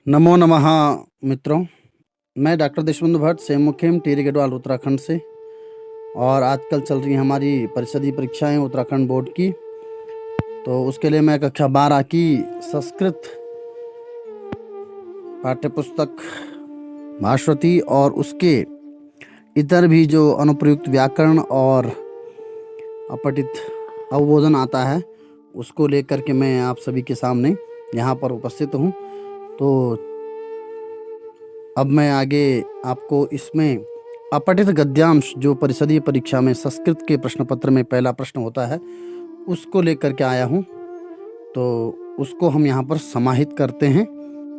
नमो नमः मित्रों। मैं डॉक्टर देशबंधु भट्ट सेमुखेम टिहरी गढ़वाल उत्तराखंड से। और आजकल चल रही हमारी परिषदीय परीक्षाएं उत्तराखंड बोर्ड की, तो उसके लिए मैं कक्षा 12 की संस्कृत पाठ्यपुस्तक भास्वती और उसके इतर भी जो अनुप्रयुक्त व्याकरण और अपठित अवबोधन आता है उसको लेकर के मैं आप सभी के सामने यहाँ पर उपस्थित हूँ। तो अब मैं आगे आपको इसमें अपठित गद्यांश जो परिषदीय परीक्षा में संस्कृत के प्रश्न पत्र में पहला प्रश्न होता है उसको लेकर के आया हूँ। तो उसको हम यहाँ पर समाहित करते हैं,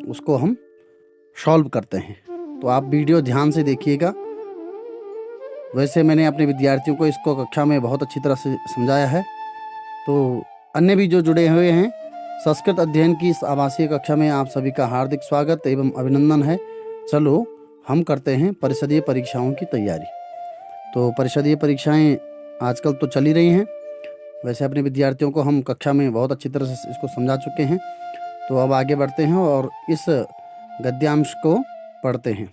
उसको हम सॉल्व करते हैं। तो आप वीडियो ध्यान से देखिएगा। वैसे मैंने अपने विद्यार्थियों को इसको कक्षा में बहुत अच्छी तरह से समझाया है। तो अन्य भी जो जुड़े हुए हैं, संस्कृत अध्ययन की इस आवासीय कक्षा में आप सभी का हार्दिक स्वागत एवं अभिनंदन है। चलो हम करते हैं परिषदीय परीक्षाओं की तैयारी। तो परिषदीय परीक्षाएं आजकल तो चल ही रही हैं। वैसे अपने विद्यार्थियों को हम कक्षा में बहुत अच्छी तरह से इसको समझा चुके हैं। तो अब आगे बढ़ते हैं और इस गद्यांश को पढ़ते हैं।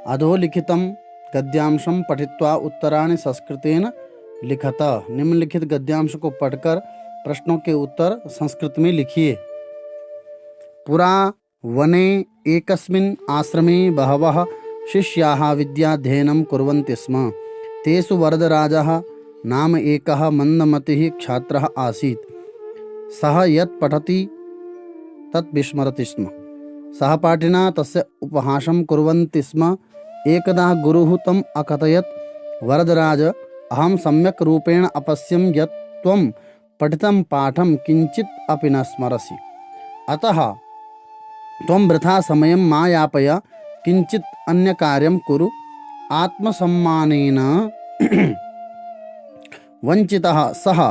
अधोलिखितम गद्यांशम पठित्वा उत्तराणि संस्कृतेन लिखत। निम्नलिखित गद्यांश को पढ़कर प्रश्नों के उत्तर संस्कृत में लिखिए। पुरा वने एकस्मिन् आश्रमे बहवः शिष्याः विद्याध्ययनं कुर्वन्ति स्म। तेषु वरदराजः नाम एकः मन्दमतिः छात्रः आसीत्। सः यत् पठति तत् विस्मरति स्म। सहपाठिनः तस्य उपहासं कुर्वन्ति स्म। एकदा गुरुः तम् अकथयत्, वरदराज, अहं सम्यक् रूपेण अपश्यं यत् त्वं पठितं पाठं किञ्चित् अपि न स्मरसि। अतः त्वं वृथा समयं मा यापय, किञ्चित् अन्यकार्यं कुरु। आत्मसम्मानेन वञ्चितः सः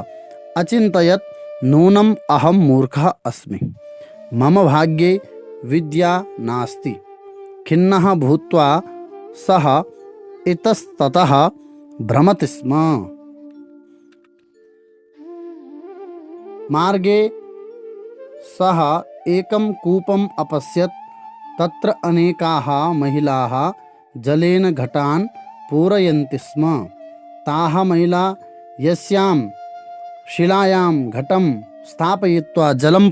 अचिन्तयत्, नूनम् अहं मूर्खः अस्मि, मम भाग्ये विद्या नास्ति। खिन्नः भूत्वा सः इतस्ततः भ्रमति स्म। मार्गे सः एकं कूपम् अपश्यत्। तत्र अनेकाः महिलाः जलेन घटान् पूरयन्ति स्म। ताः महिला यस्यां शिलायां घटं स्थापयित्वा जलं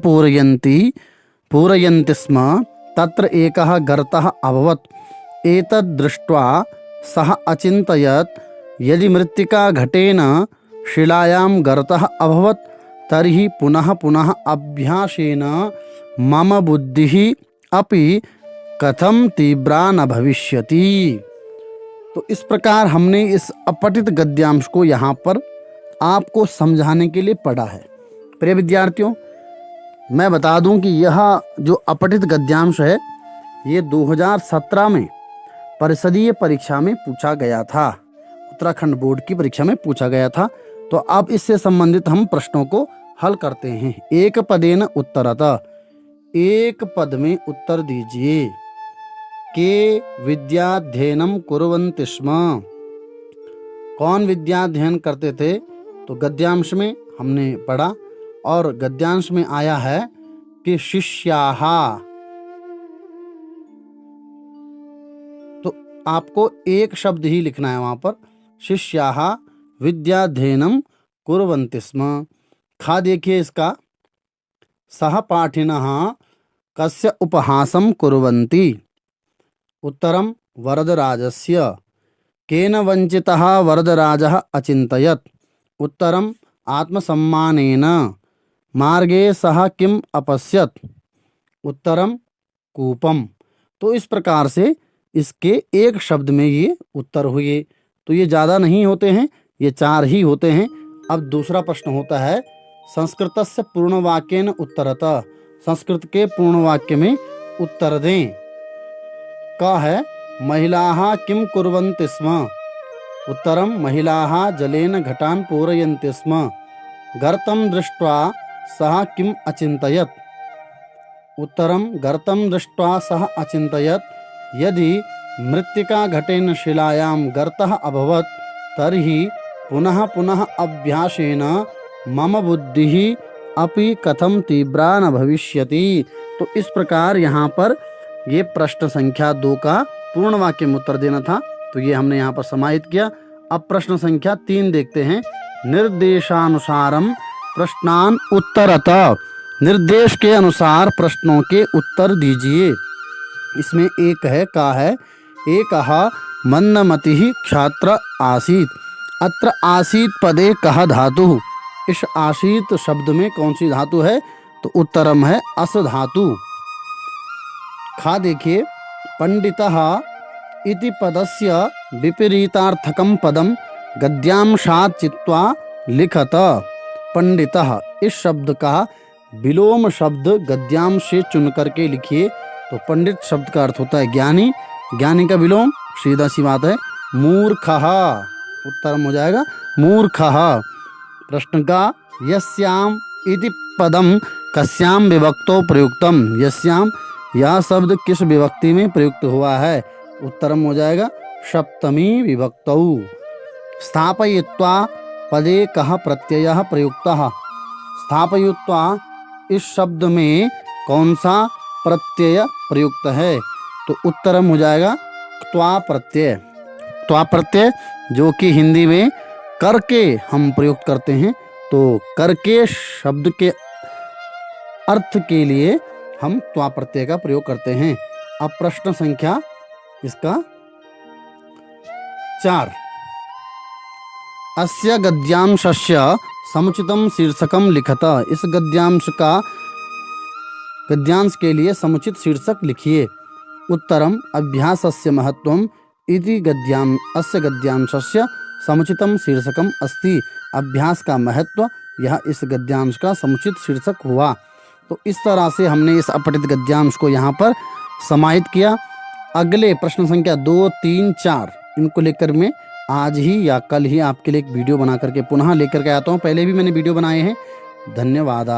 पूरयन्ति स्म, तत्र एकः गर्तः अभवत्। एतद् दृष्ट्वा सः अचिन्तयत्, यदि मृत्तिका घटेन शिलायां गर्तः अभवत् तर्हि पुनः पुनः अभ्यासेन मम बुद्धिः अपि कथं तीव्रा न भविष्यति। तो इस प्रकार हमने इस अपठित गद्यांश को यहाँ पर आपको समझाने के लिए पढ़ा है। प्रिय विद्यार्थियों, मैं बता दूं कि यह जो अपठित गद्यांश है ये 2017 में परिषदीय परीक्षा में पूछा गया था, उत्तराखंड बोर्ड की परीक्षा में पूछा गया था। तो अब इससे संबंधित हम प्रश्नों को हल करते हैं। एक पदेन उत्तरतः, एक पद में उत्तर दीजिए। के विद्याध्ययनम कुर्वन्ति स्म, कौन विद्याध्ययन करते थे? तो गद्यांश में हमने पढ़ा और गद्यांश में आया है कि शिष्याः। तो आपको एक शब्द ही लिखना है वहां पर, शिष्याः विद्याध्ययनम कुर्वन्ति स्म। खा देखिए इसका, सहपाठिनः कस्य उपहासं कुर्वन्ति। उत्तरं वरदराजस्य। केन वञ्चितः वरदराजः अचिन्तयत्। उत्तरम् आत्मसम्मानेन। मार्गे सः किम् अपश्यत्। उत्तरम कूपम। तो इस प्रकार से इसके एक शब्द में ये उत्तर हुए। तो ये ज़्यादा नहीं होते हैं, ये 4 ही होते हैं। अब दूसरा प्रश्न होता है संस्कृतस्य पूर्णवाक्येन उत्तरतः। संस्कृत के पूर्ण वाक्य में उत्तर दें। का है, महिलाः किं कुर्वन्ति स्म। उत्तरम महिलाः जलेन घटान् पूरयन्ति स्म। गर्तं दृष्ट्वा सः किम् अचिन्तयत्। उत्तरं गर्तं दृष्ट्वा सः अचिन्तयत्, यदि मृत्तिका घटेन शिलायां गर्तः अभवत् तर्हि पुनः पुनः अभ्यासेन मम बुद्धिः अपि कथं तीव्रा न भविष्यति। तो इस प्रकार यहाँ पर ये प्रश्न संख्या 2 का पूर्ण वाक्य में उत्तर देना था, तो ये हमने यहाँ पर समाहित किया। अब प्रश्न संख्या 3 देखते हैं। निर्देशानुसारम प्रश्नान उत्तरतः, निर्देश के अनुसार प्रश्नों के उत्तर दीजिए। इसमें एक है का है, एकः मन्दमतिः छात्र आसीत्, अत्र आसीत् पदे कः धातुः, इस आसीत शब्द में कौन सी धातु है, तो उत्तरम है अस धातु। खा देखिए, पंडितः इति पदस्य विपरीतार्थकं पदम गद्यांशात् चित्वा लिखत। पंडितः इस शब्द का विलोम शब्द गद्यांश से चुन करके लिखिए। तो पंडित शब्द का अर्थ होता है ज्ञानी, ज्ञानी का विलोम सीधा सी बात है मूर्खः, उत्तर हो जाएगा मूर्खः। प्रश्न का यस्याम इति पदम कस्याम विभक्तो प्रयुक्तम, यस्याम यह शब्द किस विभक्ति में प्रयुक्त हुआ है, उत्तरम हो जाएगा सप्तमी विभक्तौ। स्थापयित्वा पदे कः प्रत्ययः प्रयुक्तः, स्थापयित्वा इस शब्द में कौन सा प्रत्यय प्रयुक्त है, तो उत्तरम हो जाएगा त्वा प्रत्यय। त्वा प्रत्यय जो कि हिंदी में करके हम प्रयुक्त करते हैं, तो करके शब्द के अर्थ के लिए हम त्वा प्रत्यय का प्रयोग करते हैं। अब प्रश्न संख्या इसका 4। अस्य गद्यांशस्य समुचितम शीर्षकम लिखत, इस गद्यांश के लिए समुचित शीर्षक लिखिए। उत्तरम अभ्यासस्य महत्वम इति अस्य गद्यांशस्य समुचितम शीर्षकम अस्ति, अभ्यास का महत्व यह इस गद्यांश का समुचित शीर्षक हुआ। तो इस तरह से हमने इस अपठित गद्यांश को यहाँ पर समाहित किया। अगले प्रश्न संख्या 2, 3, 4 इनको लेकर मैं आज ही या कल ही आपके लिए एक वीडियो बना करके पुनः लेकर के आता हूँ। पहले भी मैंने वीडियो बनाए हैं। धन्यवाद।